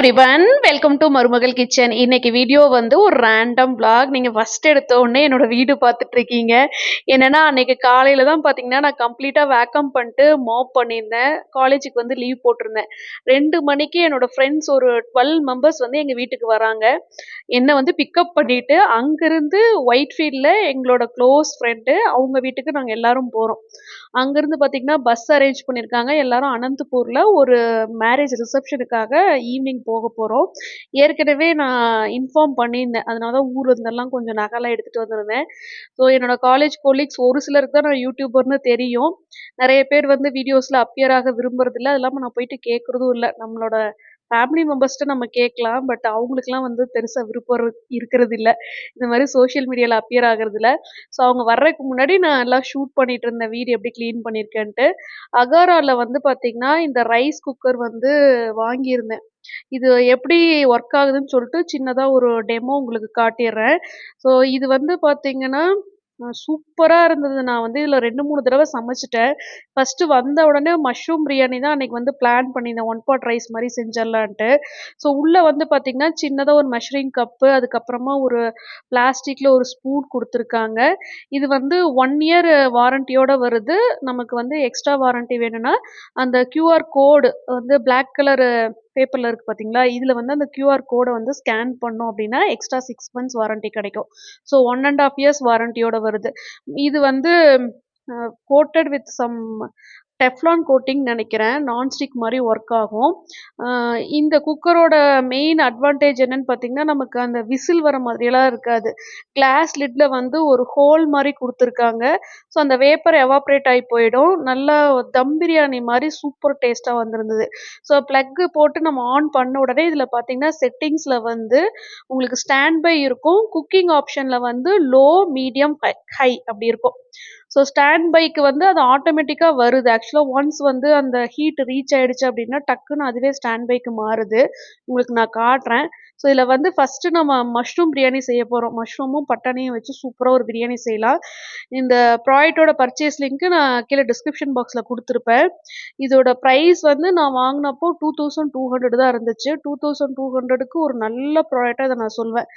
Everyone welcome to மருமகள் kitchen. இன்னைக்கு video வந்து ஒரு ரேண்டம் vlog. நீங்க ஃபர்ஸ்ட் எடுத்த உடனே என்னோட வீடு பார்த்துட்டு இருக்கீங்க. என்னன்னா அன்னைக்கு காலையில தான் பார்த்தீங்கன்னா நான் கம்ப்ளீட்டா வேக்கம் பண்ணிட்டு மாப் பண்ணியிருந்தேன். காலேஜுக்கு வந்து லீவ் போட்டிருந்தேன். 2 மணிக்கு என்னோட ஃப்ரெண்ட்ஸ் ஒரு 12 மெம்பர்ஸ் வந்து எங்க வீட்டுக்கு வராங்க. என்ன வந்து பிக்கப் பண்ணிட்டு அங்கிருந்து ஒயிட்ஃபீல்ட்ல எங்களோட க்ளோஸ் ஃப்ரெண்டு அவங்க வீட்டுக்கு நாங்க எல்லாரும் போறோம். அங்கிருந்து பார்த்தீங்கன்னா பஸ் அரேஞ்ச் பண்ணியிருக்காங்க. எல்லாரும் அனந்தபூர்ல ஒரு மேரேஜ் ரிசப்ஷனுக்காக ஈவினிங் போக போறோம். ஏற்கனவே நான் இன்ஃபார்ம் பண்ணியிருந்தேன். அதனால தான் ஊர்ல இருந்தெல்லாம் கொஞ்சம் நகைலாம் எடுத்துட்டு வந்திருந்தேன். ஸோ என்னோட காலேஜ் கொலீக்ஸ் ஒரு சிலருக்கு தான் நான் யூடியூபர்ன்னு தெரியும். நெறைய பேர் வந்து வீடியோஸ்ல அப்பியர் ஆக விரும்புறதில்ல. அது இல்லாம நான் போயிட்டு கேட்கறதும் இல்ல. நம்மளோட ஃபேமிலி மெம்பர்ஸ்ட்ட நம்ம கேட்கலாம். பட் அவங்களுக்கெல்லாம் வந்து பெருசா விருப்பம் இருக்கிறதில்ல. இந்த மாரி சோசியல் மீடியால அப்பியர் ஆகுறதுல. ஸோ அவங்க வர்றதுக்கு முன்னாடி நான் எல்லாம் ஷூட் பண்ணிட்டு இருந்தேன். வீடு எப்படி கிளீன் பண்ணியிருக்கேன்ட்டு. அகாரால வந்து பார்த்தீங்கன்னா, இந்த ரைஸ் குக்கர் வந்து வாங்கியிருந்தேன். இது எப்படி ஒர்க் ஆகுதுன்னு சொல்லிட்டு சின்னதா ஒரு டெமோ உங்களுக்கு காட்டிர்றேன். ஸோ இது வந்து பார்த்தீங்கன்னா, சூப்பரா இருந்தது. நான் வந்து இதில 2, 3 தடவ சமைச்சுட்டேன். ஃபர்ஸ்ட்டு வந்த உடனே மஷ்ரூம் பிரியாணி தான் அன்னைக்கு வந்து பிளான் பண்ணியிருந்தேன். ஒன் பாட் ரைஸ் மாரி செஞ்சிடலான்ட்டு. ஸோ உள்ள வந்து பார்த்தீங்கன்னா, சின்னதா ஒரு மெஷரிங் கப்பு, அதுக்கப்புறமா ஒரு பிளாஸ்டிக்ல ஒரு ஸ்பூன் குடுத்துருக்காங்க. இது வந்து 1 இயர் வாரண்டியோட வருது. நமக்கு வந்து எக்ஸ்ட்ரா வாரண்டி வேணும்னா, அந்த கியூஆர் கோடு வந்து பிளாக் கலரு பேப்பர்ல இருக்கு பார்த்தீங்களா? இதில வந்து அந்த கியூஆர் கோட வந்து ஸ்கேன் பண்ணோம் அப்டின்னா, எக்ஸ்ட்ரா 6 மந்த்ஸ் வாரண்டி கிடைக்கும். ஸோ 1 1/2 இயர்ஸ் வாரண்டியோட வருது. இது வந்து coated with some Teflon coating நெனைக்கிறேன். நான்ஸ்டிக் மாரி ஒர்க் ஆகும். அ இந்த குக்கரோட மெயின் அட்வான்டேஜ் என்னன்னு பார்த்தீங்கன்னா, நமக்கு அந்த விசில் வர மாதிரியெல்லாம் இருக்காது. கிளாஸ் லிட்ல வந்து ஒரு ஹோல் மாரி குடுத்துருக்காங்க. ஸோ அந்த வேப்பர் எவாப்ரேட் ஆயி போயிடும். நல்லா தம் பிரியாணி மாரி சூப்பர் டேஸ்ட்டா வந்திருந்தது. ஸோ ப்ளக்கு போட்டு நம்ம ஆன் பண்ண உடனே இதில பார்த்தீங்கன்னா, செட்டிங்ஸ்ல வந்து உங்களுக்கு ஸ்டாண்ட் பை இருக்கும். குக்கிங் ஆப்ஷன்ல வந்து லோ, மீடியம், ஹை அப்படி இருக்கும். ஸோ ஸ்டாண்ட் பைக்கு வந்து அது ஆட்டோமேட்டிக்கா வருது. ஆக்சுவலா ஒன்ஸ் வந்து அந்த ஹீட் ரீச் ஆயிடுச்சு அப்படின்னா, டக்குன்னு அதுவே ஸ்டாண்ட் பைக்கு மாறுது. உங்களுக்கு நான் காட்டுறேன். ஸோ இதில வந்து ஃபர்ஸ்ட்டு நம்ம மஷ்ரூம் பிரியாணி செய்ய போறோம். மஷ்ரூமும், பட்டாணியும் வச்சு சூப்பரா ஒரு பிரியாணி செய்யலாம். இந்த ப்ராடக்ட்டோட பர்ச்சேஸ் லிங்க் நான் கீழ டிஸ்கிரிப்ஷன் பாக்ஸ்ல குடுத்துருப்பேன். இதோட பிரைஸ் வந்து நான் வாங்குனப்போ 2200 தான் இருந்துச்சு. 2200க்கு ஒரு நல்ல ப்ராடக்ட்டா இத நான் சொல்வேன்.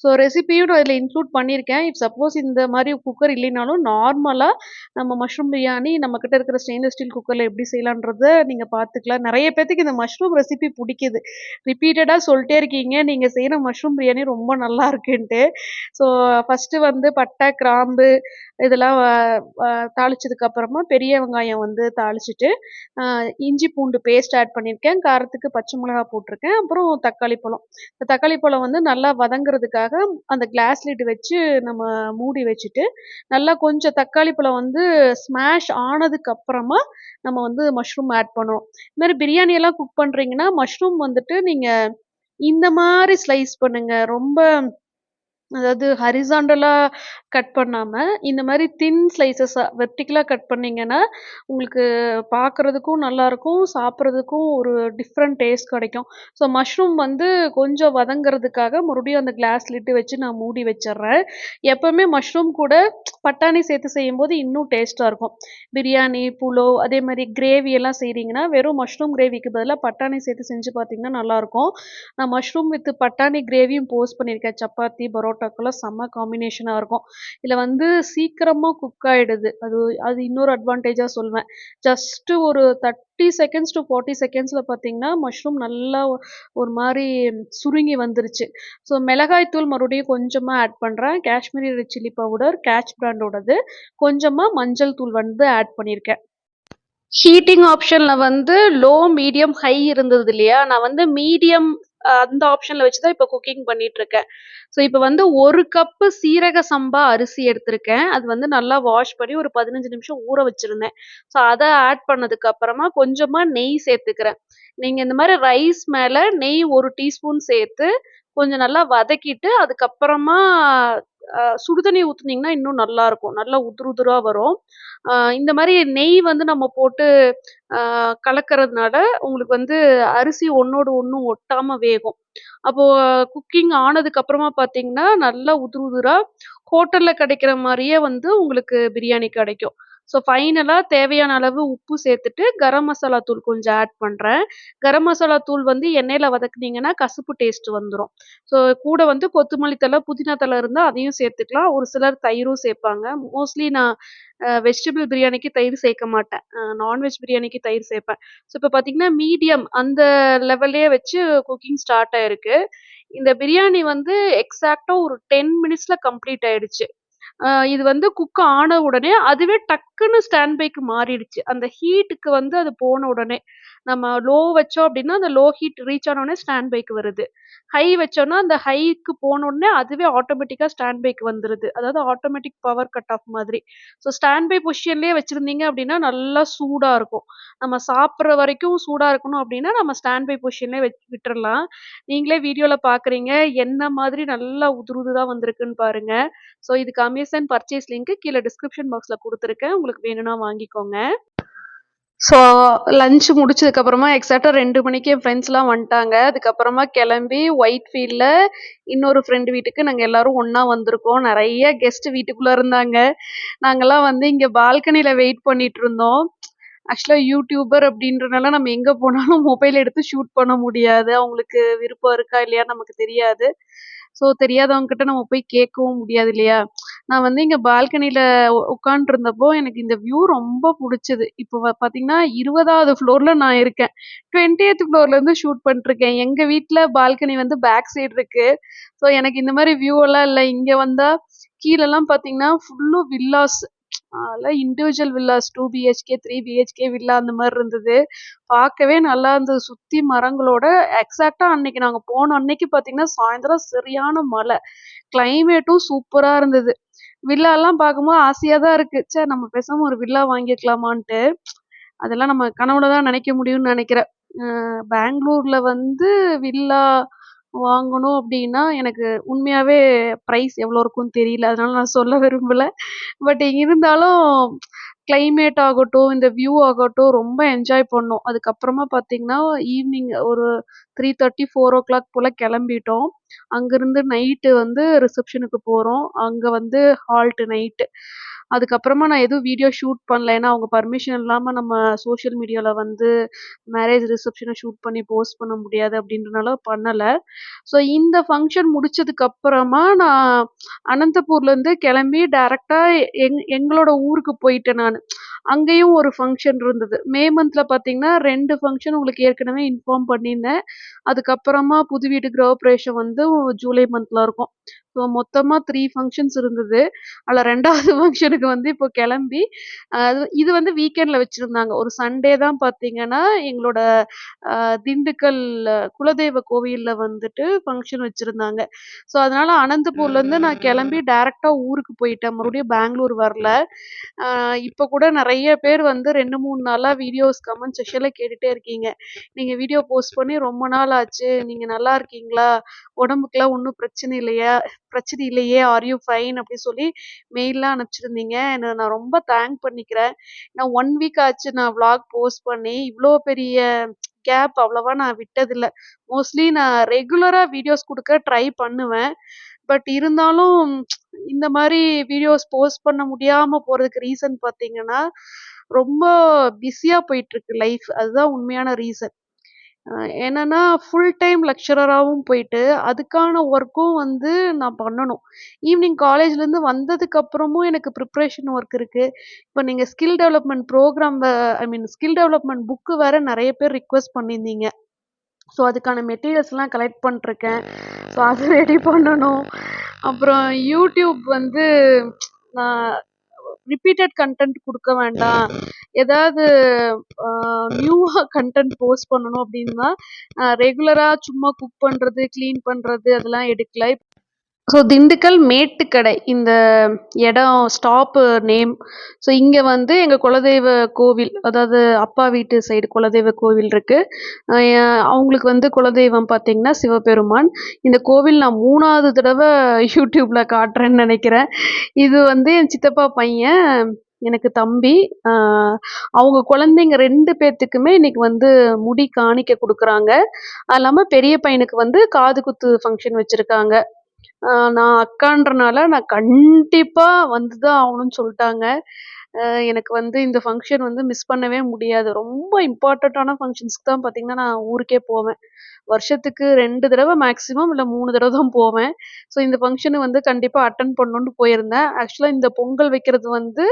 ஸோ ரெசிபியும் நான் இதில இன்க்ளூட் பண்ணியிருக்கேன். இஃப் சப்போஸ் இந்த மாரி குக்கர் இல்லைனாலும் நார்மலா நம்ம மஷ்ரூம் பிரியாணி நம்மகிட்ட இருக்கிற ஸ்டெயின்லெஸ் ஸ்டீல் குக்கர்ல எப்படி செய்யலான்றத நீங்க பார்த்துக்கலாம். நெறைய பேத்துக்கு இந்த மஷ்ரூம் ரெசிபி புடிக்குது. ரிப்பீட்டடா சொல்ட்டே இருக்கீங்க, நீங்க செய்ற மஷ்ரூம் பிரியாணி ரொம்ப நல்லா இருக்குன்ட்டு. ஸோ ஃபர்ஸ்ட்டு வந்து பட்டை, கிராம்பு இதெல்லாம் அ தாளிச்சதுக்கு அப்புறமா பெரிய வெங்காயம் வந்து தாளிச்சுட்டு, அ இஞ்சி பூண்டு பேஸ்ட் ஆட் பண்ணியிருக்கேன். காரத்துக்கு பச்சை மிளகா போட்டிருக்கேன். அப்புறம் தக்காளி பழம். இந்த தக்காளி பழம் வந்து நல்லா வதங்குறதுக்காக அந்த கிளாஸ் லிட் வச்சு நம்ம மூடி வச்சுட்டு, நல்லா கொஞ்சம் தக்காளி பழம் வந்து ஸ்மாஷ் ஆனதுக்கு அப்புறமா நம்ம வந்து மஷ்ரூம் ஆட் பண்ணணும். இது மாரி பிரியாணி எல்லாம் குக் பண்றீங்கன்னா, மஷ்ரூம் வந்துட்டு நீங்க இந்த மாரி ஸ்லைஸ் பண்ணுங்க. ரொம்ப அதாவது ஹரிசாண்டலா கட் பண்ணாம, இந்த மாரி தின் ஸ்லைசஸா வெர்டிகலா கட் பண்ணீங்கன்னா, உங்களுக்கு பார்க்கறதுக்கும் நல்லாருக்கும், சாப்பிடுறதுக்கும் ஒரு டிஃப்ரெண்ட் டேஸ்ட் கெடைக்கும். ஸோ மஷ்ரூம் வந்து கொஞ்சம் வதங்குறதுக்காக மறுபடியும் அந்த கிளாஸ் லிட் வச்சு நான் மூடி வச்சுர்றேன். எப்பவுமே மஷ்ரூம் கூட பட்டாணி சேர்த்து செய்யும்போது இன்னும் டேஸ்ட்டா இருக்கும். பிரியாணி, புலாவ் அதே மாரி கிரேவி எல்லாம் செய்றீங்கன்னா, வெறும் மஷ்ரூம் கிரேவிக்கு பதிலா பட்டாணி சேர்த்து செஞ்சு பார்த்தீங்கன்னா நல்லாருக்கும். நான் மஷ்ரூம் வித் பட்டாணி கிரேவியும் போஸ்ட் பண்ணியிருக்கேன். சப்பாத்தி, பரோட்டாக்கெல்லாம் செம்ம காம்பினேஷனா இருக்கும். இதுல வந்து சீக்கிரமா குக் ஆயிடுது. அது அது இன்னொரு அட்வான்டேஜா சொல்வேன். ஜஸ்ட் ஒரு 30 செகண்ட்ஸ் டூ 40 செகண்ட்ஸ்ல பார்த்தீங்கன்னா, மஷ்ரூம் நல்லா ஒரு மாரி சுருங்கி வந்துருச்சு. ஸோ மிளகாய் தூள் மறுபடியும் கொஞ்சமா ஆட் பண்றேன். Kashmiri red chilli powder, catch பிராண்டோடது. கொஞ்சமா மஞ்சள் தூள் வந்து ஆட் பண்ணியிருக்கேன். ஹீட்டிங் ஆப்ஷன்ல வந்து லோ, மீடியம், ஹை இருந்தது இல்லையா? நான் வந்து மீடியம் அந்த ஆப்ஷன்ல வச்சு தான் இப்ப குக்கிங் பண்ணிட்டுருக்கேன். ஸோ இப்ப வந்து 1 கப்பு சீரக சம்பா அரிசி எடுத்திருக்கேன். அது வந்து நல்லா வாஷ் பண்ணி ஒரு 15 நிமிஷம் ஊற வச்சிருந்தேன். ஸோ அத ஆட் பண்ணதுக்கு அப்புறமா கொஞ்சமா நெய் சேர்த்துக்கிறேன். நீங்க இந்த மாரி ரைஸ் மேல நெய் 1 டீஸ்பூன் சேர்த்து கொஞ்சம் நல்லா வதக்கிட்டு, அதுக்கப்புறமா சுடு தண்ணி ஊத்துனீங்கன்னா இன்னும் நல்லாருக்கும். நல்லா உதிரு உதிரா வரும். இந்த மாரி நெய் வந்து நம்ம போட்டு அ கலக்கறதுனால, உங்களுக்கு வந்து அரிசி ஒண்ணோடு ஒண்ணு ஒட்டாம வேகும். அப்போ குக்கிங் ஆனதுக்கு அப்புறமா பார்த்தீங்கன்னா, நல்லா உதிரு உதிரா ஹோட்டல்ல கிடைக்கிற மாரியே வந்து உங்களுக்கு பிரியாணி கிடைக்கும். ஸோ ஃபைனலா தேவையான அளவு உப்பு சேர்த்துட்டு, கரம் மசாலா தூள் கொஞ்சம் ஆட் பண்றேன். கரம் மசாலா தூள் வந்து எண்ணெயில வதக்குனீங்கன்னா, கசப்பு டேஸ்ட் வந்துரும். ஸோ கூட வந்து கொத்தமல்லி தழை, புதினா தழை இருந்தா அதையும் சேர்த்துக்கலாம். ஒரு சிலர் தயிரும் சேர்ப்பாங்க. மோஸ்ட்லி நான் வெஜிடபிள் பிரியாணிக்கு தயிர் சேர்க்க மாட்டேன். நான்வெஜ் பிரியாணிக்கு தயிர் சேர்ப்பேன். ஸோ இப்ப பார்த்தீங்கன்னா, மீடியம் அந்த லெவல்லயே வச்சு குக்கிங் ஸ்டார்ட் ஆயிருக்கு. இந்த பிரியாணி வந்து எக்ஸாக்ட்டா ஒரு 10 மினிட்ஸ்ல கம்ப்ளீட் ஆயிடுச்சு. இது வந்து குக் ஆன உடனே, அதுவே டக்குன்னு ஸ்டாண்ட் பைக்கு மாறிடுச்சு. அந்த ஹீட்டுக்கு வந்து அது போன உடனே. நம்ம லோ வச்சோம் அப்டின்னா, அந்த லோ ஹீட் ரீச் ஆன உடனே ஸ்டாண்ட் பைக்கு வருது. ஹை வச்சோம்னா, அந்த ஹைக்கு போன உடனே அதுவே ஆட்டோமேட்டிக்கா ஸ்டாண்ட் பைக்கு வந்துருது. அதாவது ஆட்டோமேட்டிக் பவர் கட் ஆஃப் மாதிரி. ஸோ ஸ்டாண்ட் பை பொசிஷன்லயே வச்சிருந்தீங்க அப்டின்னா, நல்லா சூடா இருக்கும். நம்ம சாப்பிடுற வரைக்கும் சூடா இருக்கணும் அப்டின்னா, நம்ம ஸ்டாண்ட் பை பொசிஷன்லயே விட்டுறலாம். நீங்களே வீடியோல பார்க்குறீங்க, எண்ணெய் மாதிரி நல்லா உதிரி உதிரா வந்திருக்குன்னு பாருங்க. ஸோ இதுக்கு அமேசான் பர்ச்சேஸ் லிங்க் கீழ டிஸ்கிரிப்ஷன் பாக்ஸ்ல குடுத்துருக்கேன். உங்களுக்கு வேணும்னா வாங்கிக்கோங்க. ஸோ லஞ்ச் முடிச்சதுக்கப்புறமா எக்ஸாக்ட்டா 2 மணிக்கு என் ஃப்ரெண்ட்ஸ்லாம் வந்துட்டாங்க. அதுக்கப்புறமா கிளம்பி ஒயிட் ஃபீல்ட்ல இன்னொரு ஃப்ரெண்ட் வீட்டுக்கு நாங்க எல்லாரும் ஒண்ணா வந்திருக்கோம். நெறைய கெஸ்ட் வீட்டுக்குள்ள இருந்தாங்க. நாங்கலாம் வந்து இங்க பால்கனில வெயிட் பண்ணிட்டு இருந்தோம். ஆக்சுவலா யூடியூபர் அப்படின்றனால நம்ம எங்க போனாலும் மொபைல் எடுத்து ஷூட் பண்ண முடியாது. அவங்களுக்கு விருப்பம் இருக்கா இல்லையான்னு நமக்கு தெரியாது. ஸோ தெரியாதவங்க கிட்ட நம்ம போய் கேட்கவும் முடியாது இல்லையா? நான் வந்து இங்க பால்கனில உட்காண்ட்ருந்தப்போ எனக்கு இந்த வியூ ரொம்ப புடிச்சது. இப்போ பார்த்தீங்கன்னா 20வது ஃப்ளோர்ல நான் இருக்கேன். 20த் ஃப்ளோர்ல இருந்து ஷூட் பண்ணிட்டுருக்கேன். எங்க வீட்ல பால்கனி வந்து பேக் சைடு இருக்கு. ஸோ எனக்கு இந்த மாரி வியூ எல்லாம் இல்ல. இங்க வந்தா கீழலாம் பார்த்தீங்கன்னா ஃபுல்லும் வில்லாஸ். அதெல்லாம் individual villas 2 BHK, 3 BHK villa அந்த மாரி இருந்தது. பார்க்கவே நல்லா இருந்தது. சுத்தி மரங்களோட எக்ஸாக்ட்டா அன்னைக்கு நாங்க போன அன்னைக்கு பார்த்தீங்கன்னா, சாயந்தரம் சரியான மழை. கிளைமேட்டும் சூப்பரா இருந்தது. வில்லாலாம் பார்க்கும்போது ஆசையா தான் இருக்கு. ச்சே! நம்ம பேசாம ஒரு வில்லா வாங்கியிருக்கலாமான்ட்டு. அதெல்லாம் நம்ம கனவுல தான் நெனைக்க முடியும்னு நெனைக்கிறேன். பெங்களூர்ல வந்து வில்லா வாங்கணும் அப்டின்னா, எனக்கு உண்மையாவே பிரைஸ் எவ்வளோ இருக்கும்னு தெரியல. அதனால நான் சொல்ல விரும்பல. பட் இருந்தாலும் கிளைமேட் ஆகட்டும், இந்த வியூ ஆகட்டும் ரொம்ப என்ஜாய் பண்ணோம். அதுக்கப்புறமா பார்த்தீங்கன்னா, ஈவ்னிங் ஒரு 3:30, 4:00 போல கெளம்பிட்டோம். அங்கருந்து நைட்டு வந்து ரிசப்ஷனுக்கு போறோம். அங்க வந்து ஹால்ட் நைட்டு. அதுக்கப்புறமா நான் எதுவும் வீடியோ ஷூட் பண்ணல. ஏன்னா, அவங்க பர்மிஷன் இல்லாம நம்ம சோஷியல் மீடியால வந்து மேரேஜ் ரிசப்ஷன ஷூட் பண்ணி போஸ்ட் பண்ண முடியாது அப்படின்றனால பண்ணல. ஸோ இந்த ஃபங்ஷன் முடிச்சதுக்கு அப்புறமா நான் அனந்தபூர்லேருந்து கிளம்பி டைரக்ட்டா எங்களோட ஊருக்கு போயிட்டேன் நானு. அங்கேயும் ஒரு ஃபங்ஷன் இருந்தது. மே மந்த்ல பார்த்தீங்கன்னா 2 ஃபங்ஷன் உங்களுக்கு ஏற்கனவே இன்ஃபார்ம் பண்ணியிருந்தேன். அதுக்கப்புறமா புது வீடு கிரகப்பிரவேசம் வந்து ஜூலை மந்த்ல இருக்கும். ஸோ மொத்தமா 3 ஃபங்ஷன்ஸ் இருந்தது. அதுல 2வது ஃபங்ஷனுக்கு வந்து இப்போ கிளம்பி இது வந்து வீக்கெண்ட்ல வச்சிருந்தாங்க. ஒரு சண்டே தான் பார்த்தீங்கன்னா, எங்களோட திண்டுக்கல் குலதெய்வ கோவில்ல வந்துட்டு ஃபங்ஷன் வச்சிருந்தாங்க. ஸோ அதனால அனந்தபூர்லேருந்து நான் கிளம்பி டைரக்ட்டா ஊருக்கு போயிட்டேன். மறுபடியும் பெங்களூர் வரல. அ இப்ப கூட நெறைய பேர் வந்து 2, 3 நாளா வீடியோஸ் கமெண்ட் செக்ஷன்ல கேட்டுட்டே இருக்கீங்க. நீங்க வீடியோ போஸ்ட் பண்ணி ரொம்ப நாள் ஆச்சு. நீங்க நல்லா இருக்கீங்களா? உடம்புக்குலாம் ஒண்ணும் பிரச்சனை இல்லையே! Are you fine? அப்டி சொல்லி மெயில்லாம் அனுப்பிச்சிருந்தீங்க. நான் ரொம்ப தேங்க் பண்ணிக்கிறேன். நான் 1 வீக் ஆச்சு நான் விளாக் போஸ்ட் பண்ணி. இவ்ளோ பெரிய கேப் அவ்வளவா நான் விட்டதில்ல. மோஸ்ட்லி நான் ரெகுலரா வீடியோஸ் குடுக்க ட்ரை பண்ணுவேன். பட் இருந்தாலும் இந்த மாரி வீடியோஸ் போஸ்ட் பண்ண முடியாம போறதுக்கு ரீசன் பார்த்தீங்கன்னா, ரொம்ப பிஸியா போயிட்டுருக்கு லைஃப். அதுதான் உண்மையான ரீசன். அ என்னன்னா, ஃபுல் டைம் லெக்சரராவும் போயிட்டு, அதுக்கான ஒர்க்கும் வந்து நான் பண்ணணும். ஈவினிங் காலேஜ்லேருந்து வந்ததுக்கு அப்புறமும் எனக்கு ப்ரிப்பரேஷன் ஒர்க் இருக்கு. இப்ப நீங்க ஸ்கில் டெவலப்மென்ட் ப்ரோகிராம் ஐ மீன் ஸ்கில் டெவலப்மென்ட் புக் வேற நெறைய பேர் ரிக்வெஸ்ட் பண்ணியிருந்தீங்க. ஸோ அதுக்கான மெட்டீரியல்ஸ்லாம் கலெக்ட் பண்ணிட்டுருக்கேன். ஸோ அது ரெடி பண்ணணும். அப்புறம் யூடியூப் வந்து நான் ரிப்பீட்டட் கன்டென்ட் குடுக்க வேண்டாம். ஏதாவது அ நியூவா கன்டென்ட் போஸ்ட் பண்ணணும் அப்டின்னா, ரெகுலரா சும்மா குக் பண்றது, கிளீன் பண்றது அதெல்லாம் எடுக்கல. ஸோ திண்டுக்கல் மேட்டுக்கடை இந்த இடம் ஸ்டாப்பு நேம். ஸோ இங்க வந்து எங்க குலதெய்வ கோவில், அதாவது அப்பா வீட்டு சைடு குலதெய்வ கோவில் இருக்கு. அ அவங்களுக்கு வந்து குலதெய்வம் பார்த்தீங்கன்னா சிவபெருமான். இந்த கோவில் நான் 3வது தடவ யூடியூப்ல காட்டுறேன்னு நெனைக்கிறேன். இது வந்து என் சித்தப்பா பையன், எனக்கு தம்பி. அ அவங்க குழந்தைங்க 2 பேத்துக்குமே இன்னைக்கு வந்து முடி காணிக்க குடுக்குறாங்க. அது இல்லாம பெரிய பையனுக்கு வந்து காது குத்து ஃபங்ஷன் வச்சிருக்காங்க. நான் அக்கான்றனால நான் கண்டிப்பா வந்து தான் ஆகணும்னு சொல்ட்டாங்க. எனக்கு வந்து இந்த ஃபங்ஷன் வந்து மிஸ் பண்ணவே முடியாது. ரொம்ப இம்பார்ட்டன்ட்டான ஃபங்ஷன்ஸ்க்கு தான் பார்த்தீங்கன்னா, நான் ஊருக்கே போவேன். வருஷத்துக்கு 2 தடவ மேக்ஸிமம் இல்ல 3 தடவ தான் போவேன். ஸோ இந்த ஃபங்ஷன வந்து கண்டிப்பா அட்டெண்ட் பண்ணணும்னு போயிருந்தேன். ஆக்சுவலா இந்த பொங்கல் வைக்கிறது வந்து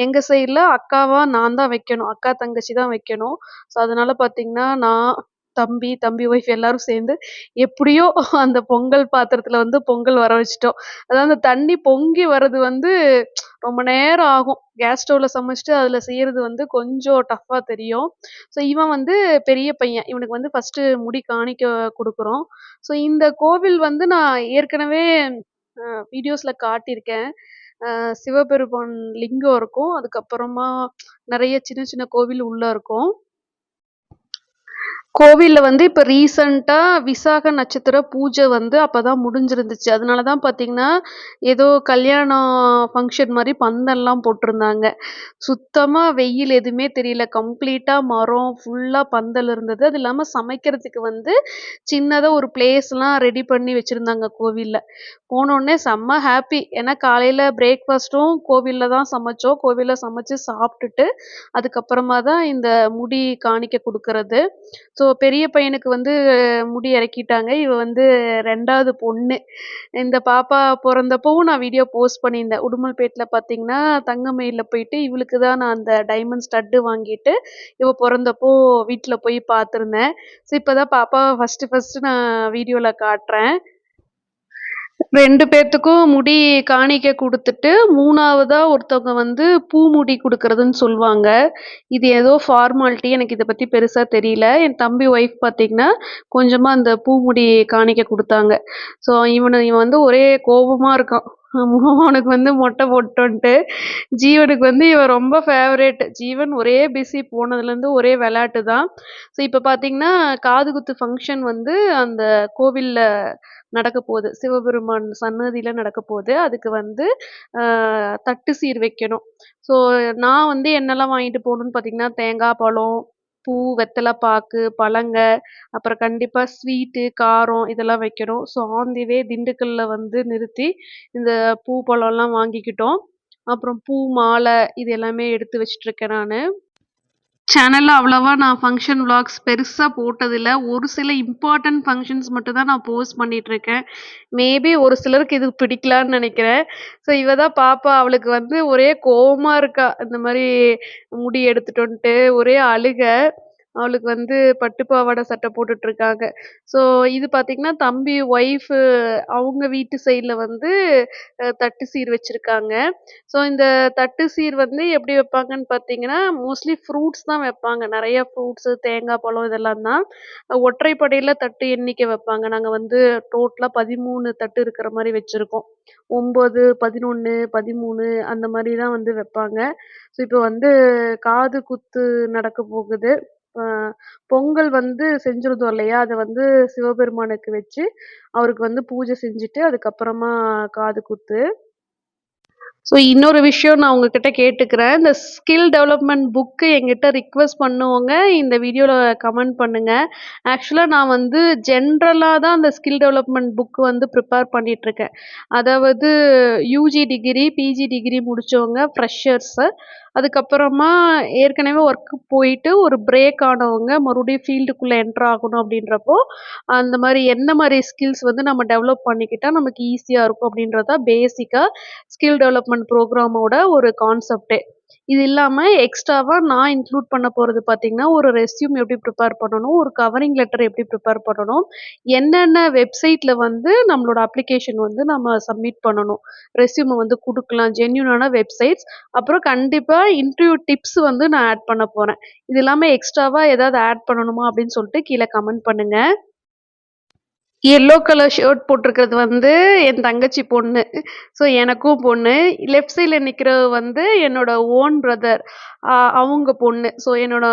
எங்க சைட்ல அக்காவா நான் தான் வைக்கணும். அக்கா, தங்கச்சி தான் வைக்கணும். ஸோ அதனால பார்த்தீங்கன்னா, நான், தம்பி ஒய்ஃப் எல்லாரும் சேர்ந்து எப்படியோ அந்த பொங்கல் பாத்திரத்துல வந்து பொங்கல் வர வச்சுட்டோம். அதாவது அந்த தண்ணி பொங்கி வர்றது வந்து ரொம்ப நேரம் ஆகும். கேஸ் ஸ்டவ்ல சமைச்சுட்டு அதுல செய்யறது வந்து கொஞ்சம் டஃப்பா தெரியும். ஸோ இவன் வந்து பெரிய பையன். இவனுக்கு வந்து ஃபர்ஸ்ட்டு முடி காணிக்க குடுக்குறோம். ஸோ இந்த கோவில் வந்து நான் ஏற்கனவே அ வீடியோஸ்ல காட்டியிருக்கேன். அ சிவபெருமான் லிங்கம் இருக்கும். அதுக்கப்புறமா நெறைய சின்ன சின்ன கோவில் உள்ள இருக்கும். கோவில்ல வந்து இப்ப ரீசென்ட்டா விசாக நட்சத்திர பூஜை வந்து அப்பதான் முடிஞ்சிருந்துச்சு. அதனால தான் பார்த்தீங்கன்னா, ஏதோ கல்யாணம் ஃபங்ஷன் மாரி பந்தல்லாம் போட்டிருந்தாங்க. சுத்தமா வெயில் எதுவுமே தெரியல. கம்ப்ளீட்டா மரம் ஃபுல்லா பந்தல் இருந்தது. அது இல்லாம சமைக்கிறதுக்கு வந்து சின்னதா ஒரு பிளேஸ்லாம் ரெடி பண்ணி வச்சிருந்தாங்க கோவில்ல. போனோனே செம்ம ஹாப்பி. ஏன்னா காலையில பிரேக்ஃபாஸ்ட்டும் கோவில்ல தான் சமைச்சோம். கோவில்ல சமைச்சு சாப்ட்டுட்டு, அதுக்கப்புறமா தான் இந்த முடி காணிக்க குடுக்கறது. ஸோ பெரிய பையனுக்கு வந்து முடி இறக்கிட்டாங்க. இவ வந்து 2வது பொண்ணு. இந்த பாப்பா பொறந்தப்பவும் நான் வீடியோ போஸ்ட் பண்ணியிருந்தேன். உடுமல்பேட்ல பார்த்தீங்கன்னா, தங்கமயில்ல போயிட்டு இவளுக்கு தான் நான் அந்த டைமண்ட் ஸ்டட்டு வாங்கிட்டு, இவ பொறந்தப்போ வீட்ல போய் பார்த்துருந்தேன். ஸோ இப்ப தான் பாப்பாவ ஃபர்ஸ்ட்டு நான் வீடியோல காட்டுறேன். 2 பேத்துக்கும் முடி காணிக்க குடுத்துட்டு, 3வதா ஒருத்தவங்க வந்து பூமுடி குடுக்குறதுன்னு சொல்வாங்க. இது ஏதோ ஃபார்மாலிட்டி எனக்கு இத பத்தி பெருசா தெரியல. என் தம்பி ஒய்ஃப் பார்த்தீங்கன்னா, கொஞ்சமா அந்த பூமுடி காணிக்க குடுத்தாங்க. ஸோ இவன் வந்து ஒரே கோவமா இருக்கான். அவனுக்கு வந்து மொட்டை போட்டோன்ட்டு. ஜீவனுக்கு வந்து இவன் ரொம்ப ஃபேவரேட். ஜீவன் ஒரே பிஸி போனதுலேருந்து ஒரே வெளாட்டு தான். ஸோ இப்ப பார்த்தீங்கன்னா, காது குத்து ஃபங்ஷன் வந்து அந்த கோவில்ல நடக்கப் போது. சிவபெருமான் சன்னதியில நடக்கப் போது. அதுக்கு வந்து அ தட்டு சீர் வைக்கணும். ஸோ நான் வந்து என்னலாம் வாங்கிட்டு போணும்னு பார்த்தீங்கன்னா, தேங்காய் பழம், பூ, வெத்தல பாக்கு, பழங்க, அப்புறம் கண்டிப்பா ஸ்வீட்டு, காரம் இதெல்லாம் வைக்கணும். ஸோ ஆன் தி வே திண்டுக்கல்ல வந்து நிறுத்தி, இந்த பூ, பழம்லாம் வாங்கிக்கிட்டோம். அப்புறம் பூ, மாலை இது எல்லாமே எடுத்து வச்சுட்டுருக்கேன் நானு. சேனல்ல அவ்வளவா நான் ஃபங்ஷன் விளாக்ஸ் பெருசா போட்டதில்ல. ஒரு சில இம்பார்ட்டன்ட் ஃபங்ஷன்ஸ் மட்டும் தான் நான் போஸ்ட் பண்ணிட்டுருக்கேன். மேபி ஒரு சிலருக்கு இது பிடிக்கலான்னு நெனைக்கிறேன். ஸோ இவ தான் பாப்பா. அவளுக்கு வந்து ஒரே கோவமா இருக்கா. இந்த மாரி முடி எடுத்துட்டு வந்துட்டு ஒரே அழுக. அவளுக்கு வந்து பட்டு பாவாடை சட்டை போட்டுட்ருக்காங்க. ஸோ இது பார்த்தீங்கன்னா, தம்பி ஒய்ஃபு அவங்க வீட்டு சைட்ல வந்து தட்டு சீர் வச்சிருக்காங்க. ஸோ இந்த தட்டு சீர் வந்து எப்படி வைப்பாங்கன்னு பார்த்தீங்கன்னா, மோஸ்ட்லி ஃப்ரூட்ஸ் தான் வைப்பாங்க. நெறைய ஃப்ரூட்ஸு, தேங்காய் பழம் இதெல்லாம் தான். ஒற்றைப்படையில தட்டு எண்ணிக்கை வைப்பாங்க. நாங்க வந்து டோட்டலா 13 தட்டு இருக்கிற மாரி வச்சிருக்கோம். 9, 11, 13 அந்த மாரி தான் வந்து வைப்பாங்க. ஸோ இப்போ வந்து காது குத்து நடக்க போகுது. அ பொங்கல் வந்து செஞ்சிருந்தோம் இல்லையா? அத வந்து சிவபெருமானுக்கு வச்சு, அவருக்கு வந்து பூஜை செஞ்சுட்டு, அதுக்கப்புறமா காது குத்து. ஸோ இன்னொரு விஷயம் நான் உங்ககிட்ட கேட்டுக்கிறேன். இந்த ஸ்கில் டெவலப்மெண்ட் புக்கு என்கிட்ட ரிக்வெஸ்ட் பண்ணவங்க இந்த வீடியோல கமெண்ட் பண்ணுங்க. ஆக்சுவலா நான் வந்து ஜென்ரலா தான் அந்த ஸ்கில் டெவலப்மெண்ட் புக் வந்து ப்ரிப்பேர் பண்ணிட்டுருக்கேன். அதாவது யூஜி டிகிரி, பிஜி டிகிரி முடிச்சவங்க, ஃப்ரெஷர்ஸு. அதுக்கப்புறமா ஏற்கனவே ஒர்க்கு போயிட்டு ஒரு பிரேக் ஆனவங்க மறுபடியும் ஃபீல்டுக்குள்ள என்டர் ஆகணும் அப்படின்றப்போ, அந்த மாரி என்ன மாரி ஸ்கில்ஸ் வந்து நம்ம டெவலப் பண்ணிக்கிட்டா நமக்கு ஈஸியா இருக்கும் அப்படின்றது தான் பேசிக்கா ஸ்கில் டெவலப்மெண்ட் ப்ரோக்ராமோட ஒரு கான்செப்ட்டே. இது இல்லாம எக்ஸ்ட்ராவா நான் இன்க்ளூட் பண்ண போறது பார்த்தீங்கன்னா, ஒரு ரெஸ்யூம் எப்படி ப்ரிப்பேர் பண்ணணும், ஒரு கவரிங் லெட்டர் எப்படி ப்ரிப்பேர் பண்ணணும், என்னென்ன வெப்சைட்ல வந்து நம்மளோட அப்ளிகேஷன் வந்து நம்ம சப்மிட் பண்ணணும். ரெஸ்யூம வந்து குடுக்கலாம். ஜென்யூனான வெப்சைட்ஸ். அப்புறம் கண்டிப்பா இன்டர்வியூ டிப்ஸ் வந்து நான் ஆட் பண்ண போறேன். இது இல்லாம எக்ஸ்ட்ராவா ஏதாவது ஆட் பண்ணணுமா அப்படின்னு சொல்லிட்டு கீழ கமெண்ட் பண்ணுங்க. எல்லோ கலர் ஷர்ட் போட்டிருக்கிறது வந்து என் தங்கச்சி பொண்ணு. ஸோ எனக்கும் பொண்ணு. லெஃப்ட் சைட்ல நிக்கிறவ வந்து என்னோட ஓன் பிரதர். அவங்க பொண்ணு. ஸோ என்னோட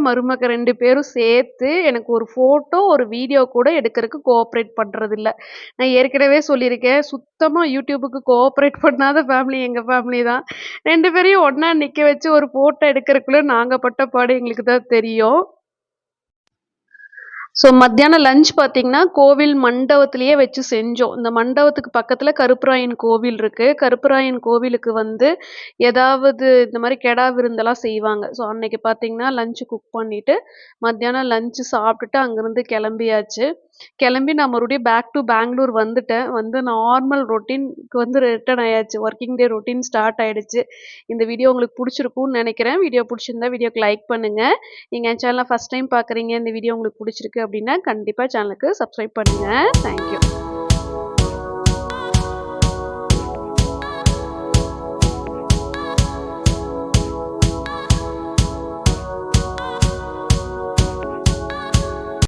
மருமக 2 பேரும் சேர்த்து எனக்கு ஒரு ஃபோட்டோ, ஒரு வீடியோ கூட எடுக்கறக்கு கோஆப்பரேட் பண்றதில்ல. நான் ஏற்கனவே சொல்லியிருக்கேன். சுத்தமா யூடியூபுக்கு கோஆப்பரேட் பண்ணாத ஃபேமிலி எங்க ஃபேமிலி தான். 2 பேரையும் ஒண்ணா நிக்க வச்சு ஒரு ஃபோட்டோ எடுக்கறக்குள்ள நாங்க பட்ட பாடு எங்களுக்கு தான் தெரியும். ஸோ மத்தியானம் லஞ்ச் பார்த்தீங்கன்னா, கோவில் மண்டபத்திலேயே வச்சு செஞ்சோம். இந்த மண்டபத்துக்கு பக்கத்தில கருப்பராயன் கோவில் இருக்கு. கருப்பராயன் கோவிலுக்கு வந்து ஏதாவது இந்த மாரி கெடா விருந்தெல்லாம் செய்வாங்க. ஸோ அன்னைக்கு பார்த்தீங்கன்னா, லஞ்ச் குக் பண்ணிட்டு, மத்தியானம் லஞ்ச் சாப்பிட்டுட்டு அங்கேருந்து கிளம்பியாச்சு. கிளம்பி நான் மறுபடியும் பேக் டூ பெங்களூர் வந்துட்டேன். வந்து நார்மல் ரொட்டீன்க்கு வந்து ரிட்டர்ன் ஆயாச்சு. ஒர்க்கிங் டே ரொட்டீன் ஸ்டார்ட் ஆயிடுச்சு. இந்த வீடியோ உங்களுக்கு புடிச்சிருக்கும்னு நெனைக்கிறேன். வீடியோ புடிச்சிருந்தா வீடியோக்கு லைக் பண்ணுங்க. நீங்க என் சேனல ஃபர்ஸ்ட் டைம் பார்க்குறீங்க, இந்த வீடியோ உங்களுக்கு புடிச்சிருக்கு அப்டின்னா, கண்டிப்பா சேனலுக்கு சப்ஸ்கிரைப் பண்ணுங்க. Thank you.